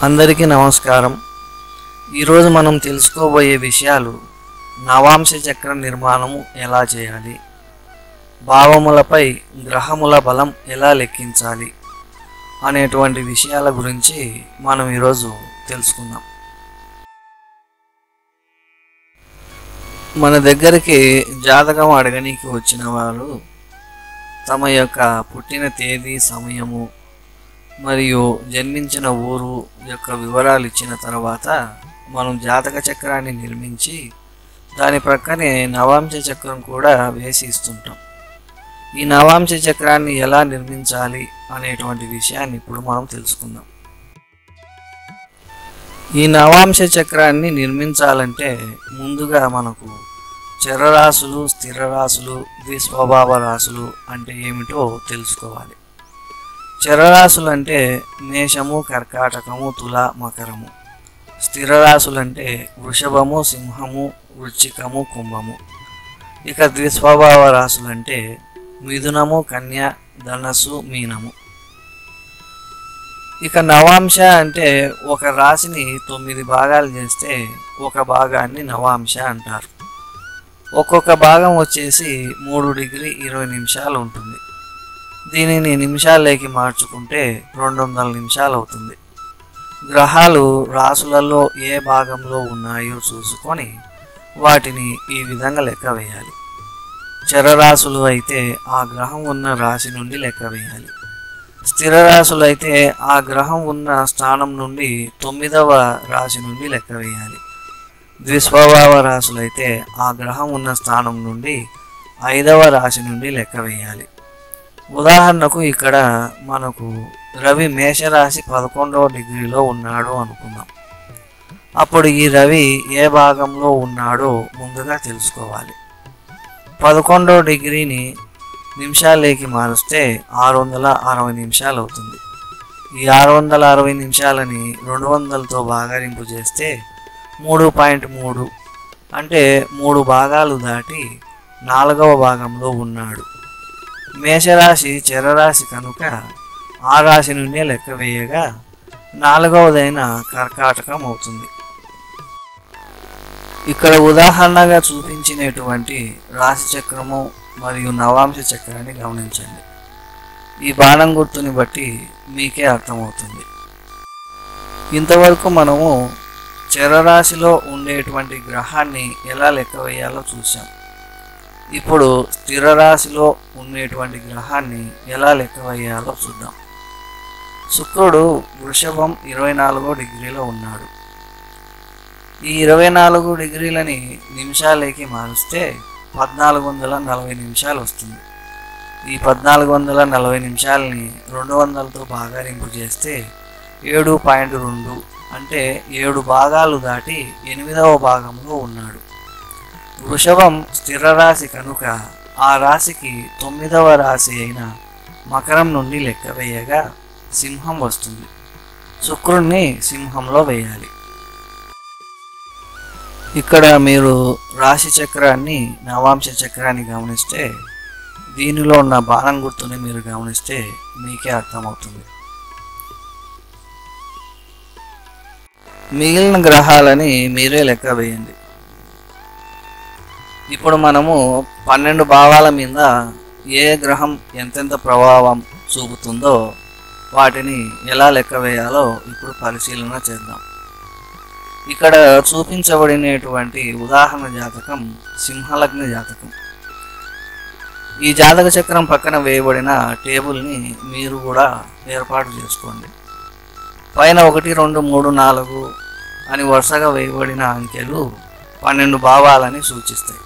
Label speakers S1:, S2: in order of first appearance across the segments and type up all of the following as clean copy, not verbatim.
S1: అందరికీ నమస్కారం. ఈరోజు మనం తెలుసుకోబోయే విషయాలు నవాంశ చక్ర నిర్మాణము ఎలా చేయాలి, భావములపై గ్రహముల బలం ఎలా లెక్కించాలి అనేటువంటి విషయాల గురించి మనం ఈరోజు తెలుసుకుందాం. మన దగ్గరికి జాతకం అడగనీకి వచ్చిన వారు తమ యొక్క పుట్టిన తేదీ, సమయము మరియు జన్మించిన ఊరు యొక్క వివరాలు ఇచ్చిన తర్వాత మనం జాతక చక్రాన్ని నిర్మించి దాని ప్రక్కనే నవాంశ చక్రం కూడా వేసి ఇస్తుంటాం. ఈ నవాంశ చక్రాన్ని ఎలా నిర్మించాలి అనేటువంటి విషయాన్ని ఇప్పుడు మనం తెలుసుకుందాం. ఈ నవాంశ చక్రాన్ని నిర్మించాలంటే ముందుగా మనకు చరరాశులు, స్థిర రాశులు, ద్విస్వభావ రాశులు అంటే ఏమిటో తెలుసుకోవాలి. చరరాశులు అంటే మేషము, కర్కాటకము, తుల, మకరము. స్థిర రాశులు అంటే వృషభము, సింహము, వృశ్చికము, కుంభము. ఇక ద్విస్వభావ రాశులు అంటే మిథునము, కన్య, ధనస్సు, మీనము. ఇక నవాంశ అంటే ఒక రాశిని 9 భాగాలు చేస్తే ఒక భాగాన్ని నవాంశ అంటారు. ఒక్కొక్క భాగం వచ్చేసి 3 డిగ్రీ 20 నిమిషాలు ఉంటుంది. దీనిని నిమిషాల్లోకి మార్చుకుంటే 200 నిమిషాలు అవుతుంది. గ్రహాలు రాశులలో ఏ భాగంలో ఉన్నాయో చూసుకొని వాటిని ఈ విధంగా లెక్క వేయాలి. చరరాశులు అయితే ఆ గ్రహం ఉన్న రాశి నుండి లెక్క వేయాలి. స్థిర రాశులు అయితే ఆ గ్రహం ఉన్న స్థానం నుండి 9వ రాశి నుండి లెక్క వేయాలి. ద్విస్వభావ రాశులు అయితే ఆ గ్రహం ఉన్న స్థానం నుండి 5వ రాశి నుండి లెక్క వేయాలి. ఉదాహరణకు ఇక్కడ మనకు రవి మేషరాశి 11వ డిగ్రీలో ఉన్నాడు అనుకుందాం. అప్పుడు ఈ రవి ఏ భాగంలో ఉన్నాడో ముందుగా తెలుసుకోవాలి. 11వ డిగ్రీని నిమిషాల్లోకి మారుస్తే 660 నిమిషాలు అవుతుంది. ఈ 660 నిమిషాలని 200తో భాగారింపు చేస్తే 3.3 అంటే 3 భాగాలు దాటి 4వ భాగంలో ఉన్నాడు. మేషరాశి చరరాశి కనుక ఆ రాశి నుండే లెక్క వేయగా 4వదైన కర్కాటకం అవుతుంది. ఇక్కడ ఉదాహరణగా చూపించినటువంటి రాశి చక్రము మరియు నవాంశ చక్రాన్ని గమనించండి. ఈ బాణం గుర్తుని బట్టి మీకే అర్థమవుతుంది. ఇంతవరకు మనము చరరాశిలో ఉండేటువంటి గ్రహాన్ని ఎలా లెక్క వేయాలో చూసాం. ఇప్పుడు స్థిర రాశిలో ఉండేటువంటి గ్రహాన్ని ఎలా లెక్క వేయాలో చూద్దాం. శుక్రుడు వృషభం 24వ డిగ్రీలో ఉన్నాడు. ఈ 24 డిగ్రీలని నిమిషాలకి మారుస్తే 1440 నిమిషాలు వస్తుంది. ఈ 1440 నిమిషాలని 200తో భాగారింపు చేస్తే 7.2 అంటే 7 భాగాలు దాటి 8వ భాగంలో ఉన్నాడు. వృషభం స్థిర రాశి కనుక ఆ రాశికి 9వ రాశి అయిన మకరం నుండి లెక్క వేయగా సింహం వస్తుంది. శుక్రుణ్ణి సింహంలో వేయాలి. ఇక్కడ మీరు రాశి చక్రాన్ని, నవాంశ చక్రాన్ని గమనిస్తే దీనిలో ఉన్న బాణం గుర్తుని మీరు గమనిస్తే మీకే అర్థమవుతుంది. మిగిలిన గ్రహాలని మీరే లెక్క వేయండి. ఇప్పుడు మనము 12 భావాల మీద ఏ గ్రహం ఎంతెంత ప్రభావం చూపుతుందో వాటిని ఎలా లెక్క వేయాలో ఇప్పుడు పరిశీలన చేద్దాం. ఇక్కడ చూపించబడినటువంటి ఉదాహరణ జాతకం సింహలగ్న జాతకం. ఈ జాతక చక్రం పక్కన వేయబడిన టేబుల్ని మీరు కూడా ఏర్పాటు చేసుకోండి. పైన 1, 2, 3, 4 అని వరుసగా వేయబడిన అంకెలు 12 భావాలని సూచిస్తాయి.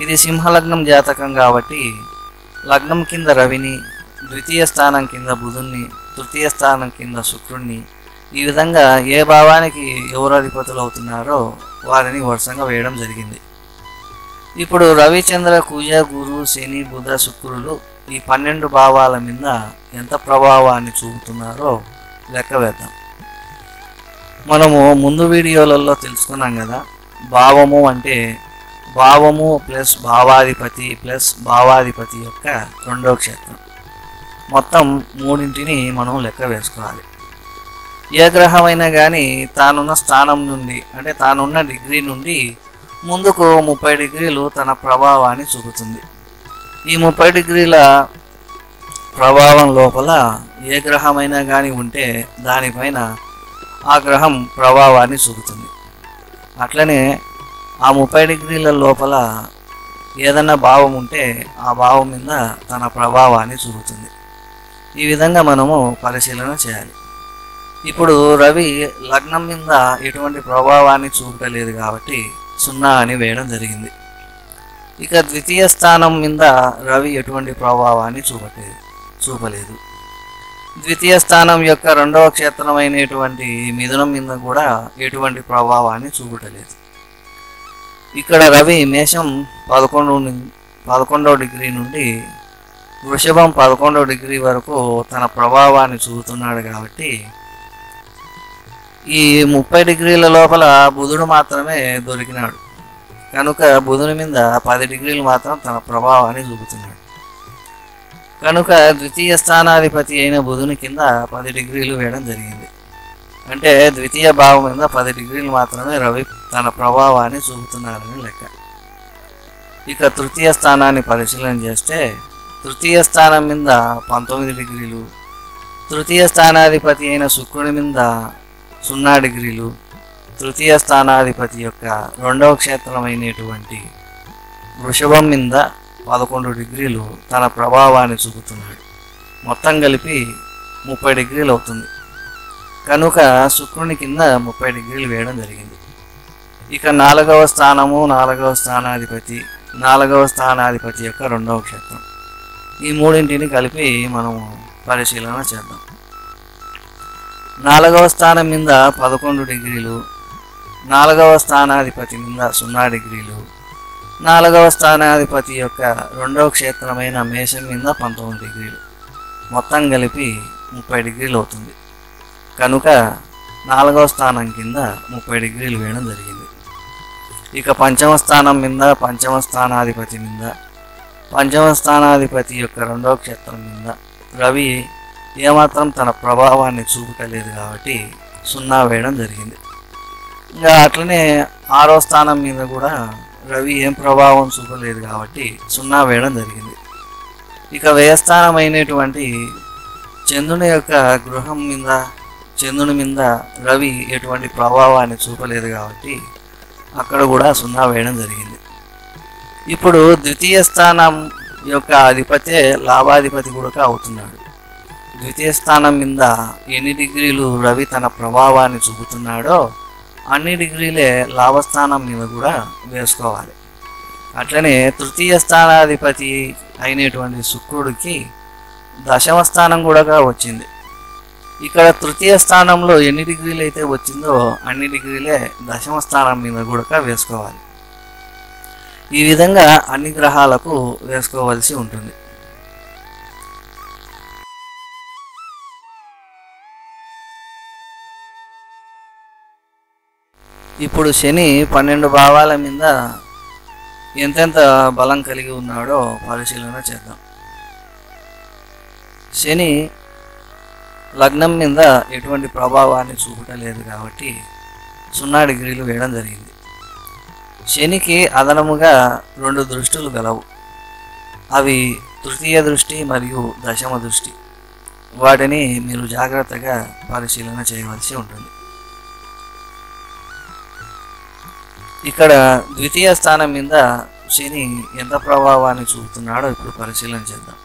S1: ఇది సింహలగ్నం జాతకం కాబట్టి లగ్నం కింద రవిని, ద్వితీయ స్థానం కింద బుధుణ్ణి, తృతీయ స్థానం కింద శుక్రుణ్ణి, ఈ విధంగా ఏ భావానికి ఎవరు అధిపతులు అవుతున్నారో వారిని వరుసగా వేయడం జరిగింది. ఇప్పుడు రవిచంద్ర, కుజ, గురు, శని, బుధ, శుక్రులు ఈ 12 భావాల మీద ఎంత ప్రభావాన్ని చూపుతున్నారో లెక్క వేద్దాం. మనము ముందు వీడియోలలో తెలుసుకున్నాం కదా, భావము అంటే భావము ప్లస్ భావాధిపతి ప్లస్ భావాధిపతి యొక్క 2వ క్షేత్రం. మొత్తం 3ని మనం లెక్క వేసుకోవాలి. ఏ గ్రహమైనా కానీ తానున్న స్థానం నుండి అంటే తానున్న డిగ్రీ నుండి ముందుకు 30 డిగ్రీలు తన ప్రభావాన్ని చూపుతుంది. ఈ 30 డిగ్రీల ప్రభావం లోపల ఏ గ్రహమైనా కానీ ఉంటే దానిపైన ఆ గ్రహం ప్రభావాన్ని చూపుతుంది. అట్లనే ఆ 30 డిగ్రీల లోపల ఏదన్నా భావం ఉంటే ఆ భావం మీద తన ప్రభావాన్ని చూపుతుంది. ఈ విధంగా మనము పరిశీలన చేయాలి. ఇప్పుడు రవి లగ్నం మీద ఎటువంటి ప్రభావాన్ని చూపలేదు కాబట్టి 0 అని వేయడం జరిగింది. ఇక ద్వితీయ స్థానం మీద రవి ఎటువంటి ప్రభావాన్ని చూపలేదు. ద్వితీయ స్థానం యొక్క రెండవ క్షేత్రమైనటువంటి మిథునం మీద కూడా ఎటువంటి ప్రభావాన్ని చూపలేదు. ఇక్కడ రవి మేషం 11వ డిగ్రీ నుండి వృషభం 11వ డిగ్రీ వరకు తన ప్రభావాన్ని చూపుతున్నాడు కాబట్టి ఈ 30 డిగ్రీల లోపల బుధుడు మాత్రమే దొరికినాడు కనుక బుధుని మీద 10 డిగ్రీలు మాత్రం తన ప్రభావాన్ని చూపుతున్నాడు. కనుక ద్వితీయ స్థానాధిపతి అయిన బుధుని కింద 10 డిగ్రీలు వేయడం జరిగింది. అంటే ద్వితీయ భావం మీద 10 డిగ్రీలు మాత్రమే రవి తన ప్రభావాన్ని చూపుతున్నారని లెక్క. ఇక తృతీయ స్థానాన్ని పరిశీలన చేస్తే తృతీయ స్థానం మీద 19 డిగ్రీలు, తృతీయ స్థానాధిపతి అయిన శుక్రుని మీద 0 డిగ్రీలు, తృతీయ స్థానాధిపతి యొక్క రెండవ క్షేత్రమైనటువంటి వృషభం మీద 11 డిగ్రీలు తన ప్రభావాన్ని చూపుతున్నాడు. మొత్తం కలిపి 30 డిగ్రీలు అవుతుంది. కనుక శుక్రుని కింద 30 డిగ్రీలు వేయడం జరిగింది. ఇక 4వ స్థానము, 4వ స్థానాధిపతి, 4వ స్థానాధిపతి యొక్క రెండవ క్షేత్రం, ఈ మూడింటిని కలిపి మనము పరిశీలన చేద్దాం. 4వ స్థానం మీద 11 డిగ్రీలు, 4వ స్థానాధిపతి మీద 0 డిగ్రీలు, 4వ స్థానాధిపతి యొక్క రెండవ క్షేత్రమైన మేషం మీద 19 డిగ్రీలు, మొత్తం కలిపి 30 డిగ్రీలు అవుతుంది. కనుక 4వ స్థానం కింద 30 డిగ్రీలు వేయడం జరిగింది. ఇక 5వ స్థానం మీద 5వ స్థానాధిపతి మీద 5వ స్థానాధిపతి యొక్క రెండవ క్షేత్రం మీద రవి ఏమాత్రం తన ప్రభావాన్ని చూపలేదు కాబట్టి 0 వేయడం జరిగింది. ఇంకా అట్లనే 6వ స్థానం మీద కూడా రవి ఏం ప్రభావం చూపలేదు కాబట్టి 0 వేయడం జరిగింది. ఇక వ్యయస్థానం అయినటువంటి చంద్రుని యొక్క గృహం మీద చంద్రుని మీద రవి ఎటువంటి ప్రభావాన్ని చూపలేదు కాబట్టి అక్కడ కూడా 0 వేయడం జరిగింది. ఇప్పుడు ద్వితీయ స్థానం యొక్క అధిపతే లాభాధిపతి కూడా అవుతున్నాడు. ద్వితీయ స్థానం మీద ఎన్ని డిగ్రీలు రవి తన ప్రభావాన్ని చూపుతున్నాడో అన్ని డిగ్రీలే లాభస్థానం మీద కూడా వేసుకోవాలి. అట్లనే తృతీయ స్థానాధిపతి అయినటువంటి శుక్రుడికి 10వ స్థానం కూడా వచ్చింది. ఇక్కడ తృతీయ స్థానంలో ఎన్ని డిగ్రీలు అయితే వచ్చిందో అన్ని డిగ్రీలే 10వ స్థానం మీద కూడా వేసుకోవాలి. ఈ విధంగా అన్ని గ్రహాలకు వేసుకోవాల్సి ఉంటుంది. ఇప్పుడు శని 12 భావాల మీద ఎంతెంత బలం కలిగి ఉన్నాడో పరిశీలన చేద్దాం. శని లగ్నం మీద ఎటువంటి ప్రభావాన్ని చూపటలేదు కాబట్టి 0 డిగ్రీలు వేయడం జరిగింది. శనికి అదనముగా 2 దృష్టులు గలవు. అవి తృతీయ దృష్టి మరియు 10వ దృష్టి. వాటిని మీరు జాగ్రత్తగా పరిశీలన చేయవలసి ఉంటుంది. ఇక్కడ ద్వితీయ స్థానం మీద శని ఎంత ప్రభావాన్ని చూపుతున్నాడో ఇప్పుడు పరిశీలన చేద్దాం.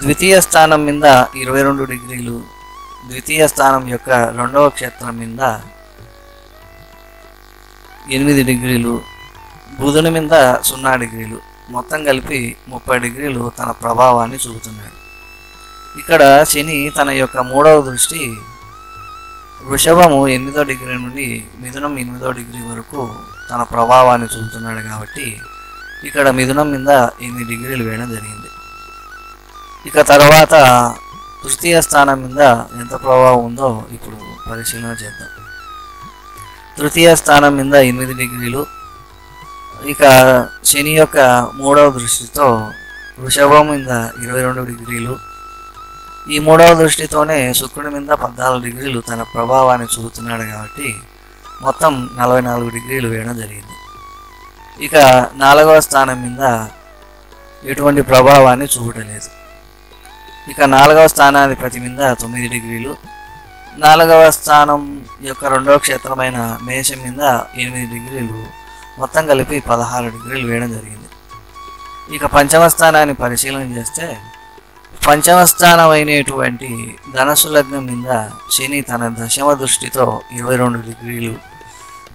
S1: ద్వితీయ స్థానం మీద 22 డిగ్రీలు, ద్వితీయ స్థానం యొక్క రెండవ క్షేత్రం మీద 8 డిగ్రీలు, బుధుని మీద 0 డిగ్రీలు, మొత్తం కలిపి 30 డిగ్రీలు తన ప్రభావాన్ని చూపుతున్నాడు. ఇక్కడ శని తన యొక్క 3వ దృష్టి వృషభము 8వ డిగ్రీ నుండి మిథునం 8వ డిగ్రీ వరకు తన ప్రభావాన్ని చూపుతున్నాడు కాబట్టి ఇక్కడ మిథునం మీద 8 డిగ్రీలు వేయడం జరిగింది. ఇక తర్వాత తృతీయ స్థానం మీద ఎంత ప్రభావం ఉందో ఇప్పుడు పరిశీలన చేద్దాం. తృతీయ స్థానం మీద 8 డిగ్రీలు. ఇక శని యొక్క 3వ దృష్టితో వృషభం మీద 22 డిగ్రీలు, ఈ మూడవ దృష్టితోనే శుక్రుడి మీద 14 డిగ్రీలు తన ప్రభావాన్ని చూపుతున్నాడు కాబట్టి మొత్తం 44 డిగ్రీలు వేయడం జరిగింది. ఇక 4వ స్థానం మీద ఎటువంటి ప్రభావాన్ని చూపటలేదు. ఇక 4వ స్థానాధిపతి మీద 9 డిగ్రీలు, 4వ స్థానం యొక్క 2వ క్షేత్రమైన మేషం మీద 8 డిగ్రీలు, మొత్తం కలిపి 16 డిగ్రీలు వేయడం జరిగింది. ఇక 5వ స్థానాన్ని పరిశీలన చేస్తే 5వ స్థానం అయినటువంటి ధనస్సు లగ్నం మీద శని తన దశమ దృష్టితో 22 డిగ్రీలు,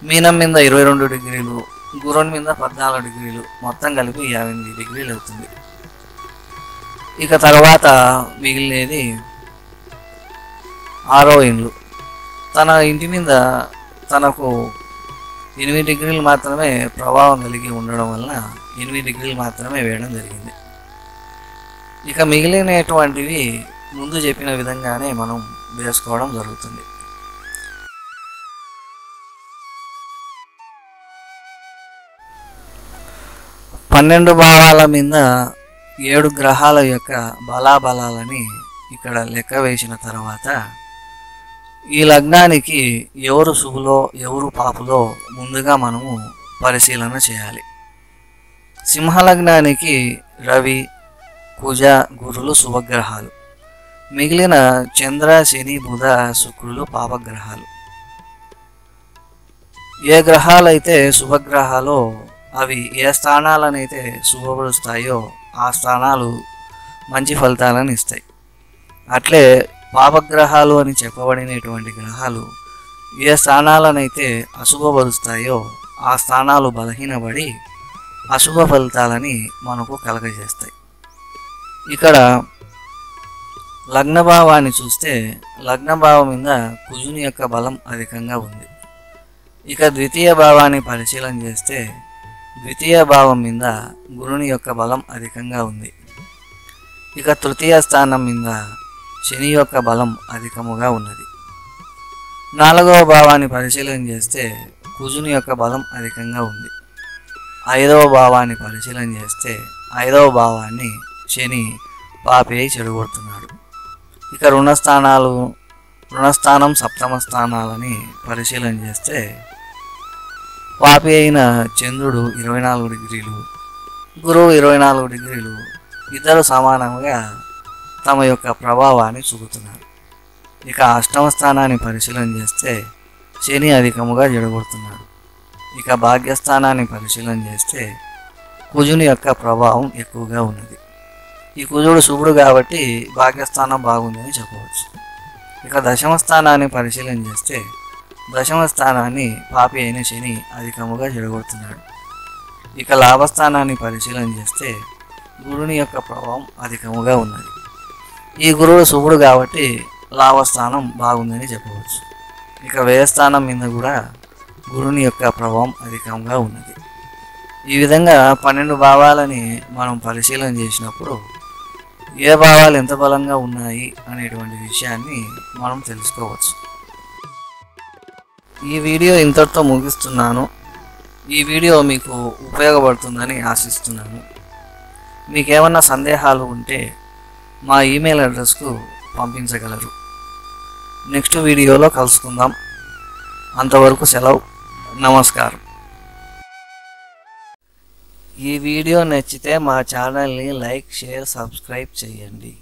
S1: మీనం మీద 22 డిగ్రీలు, గురుని మీద 14 డిగ్రీలు, మొత్తం కలిపి 58 డిగ్రీలు అవుతుంది. ఇక తర్వాత మిగిలినది 6వ ఇండ్లు. తన ఇంటి మీద తనకు 8 డిగ్రీలు మాత్రమే ప్రభావం కలిగి ఉండడం వల్ల 8 డిగ్రీలు మాత్రమే వేయడం జరిగింది. ఇక మిగిలినటువంటివి ముందు చెప్పిన విధంగానే మనం వేసుకోవడం జరుగుతుంది. పన్నెండు భావాల మీద 7 గ్రహాల యొక్క బలాబలాలని ఇక్కడ లెక్క వేసిన తర్వాత ఈ లగ్నానికి ఎవరు శుభులో ఎవరు పాపులో ముందుగా మనము పరిశీలన చేయాలి. సింహలగ్నానికి రవి, కుజ, గురులు శుభగ్రహాలు, మిగిలిన చంద్ర, శని, బుధ, శుక్రులు పాపగ్రహాలు. ఏ గ్రహాలైతే శుభగ్రహాలో అవి ఏ స్థానాలనైతే శుభపరుస్తాయో ఆ స్థానాలు మంచి ఫలితాలను ఇస్తాయి. అట్లే పాపగ్రహాలు అని చెప్పబడినటువంటి గ్రహాలు ఏ స్థానాలనైతే అశుభపరుస్తాయో ఆ స్థానాలు బలహీనపడి అశుభ ఫలితాలని మనకు కలగజేస్తాయి. ఇక్కడ లగ్నభావాన్ని చూస్తే లగ్నభావం మీద కుజుని యొక్క బలం అధికంగా ఉంది. ఇక ద్వితీయ భావాన్ని పరిశీలన చేస్తే ద్వితీయ భావం మీద గురుని యొక్క బలం అధికంగా ఉంది. ఇక తృతీయ స్థానం మీద శని యొక్క బలం అధికముగా ఉన్నది. 4వ భావాన్ని పరిశీలన చేస్తే కుజుని యొక్క బలం అధికంగా ఉంది. 5వ భావాన్ని పరిశీలన చేస్తే 5వ భావాన్ని శని పాపి అయి చెడగొడుతున్నాడు. ఇక రుణస్థానం, సప్తమ స్థానాలని పరిశీలన చేస్తే పాపి అయిన చంద్రుడు 24 డిగ్రీలు, గురువు 24 డిగ్రీలు, ఇద్దరు సమానంగా తమ యొక్క ప్రభావాన్ని చూపుతున్నారు. ఇక అష్టమ స్థానాన్ని పరిశీలన చేస్తే శని అధికముగా చెడగొడుతున్నాడు. ఇక భాగ్యస్థానాన్ని పరిశీలన చేస్తే కుజుని యొక్క ప్రభావం ఎక్కువగా ఉన్నది. ఈ కుజుడు శుభుడు కాబట్టి భాగ్యస్థానం బాగుందని చెప్పవచ్చు. ఇక దశమ స్థానాన్ని పరిశీలన చేస్తే దశమ స్థానాన్ని పాపి అయిన శని అధికముగా చెడగొడుతున్నాడు. ఇక లాభస్థానాన్ని పరిశీలన చేస్తే గురుని యొక్క ప్రభావం అధికముగా ఉన్నది. ఈ గురువు శుభుడు కాబట్టి లాభస్థానం బాగుందని చెప్పవచ్చు. ఇక వ్యయస్థానం మీద కూడా గురుని యొక్క ప్రభావం అధికంగా ఉన్నది. ఈ విధంగా 12 భావాలని మనం పరిశీలన చేసినప్పుడు ఏ భావాలు ఎంత బలంగా ఉన్నాయి అనేటువంటి విషయాన్ని మనం తెలుసుకోవచ్చు. ఈ వీడియో ఇంతటితో ముగిస్తున్నాను. ఈ వీడియో మీకు ఉపయోగపడుతుందని ఆశిస్తున్నాను. మీకేమన్నా సందేహాలు ఉంటే మా ఈమెయిల్ అడ్రస్కు పంపించగలరు. నెక్స్ట్ వీడియోలో కలుసుకుందాం. అంతవరకు సెలవు. నమస్కారం. ఈ వీడియో నచ్చితే మా ఛానల్ని లైక్, షేర్, సబ్స్క్రైబ్ చేయండి.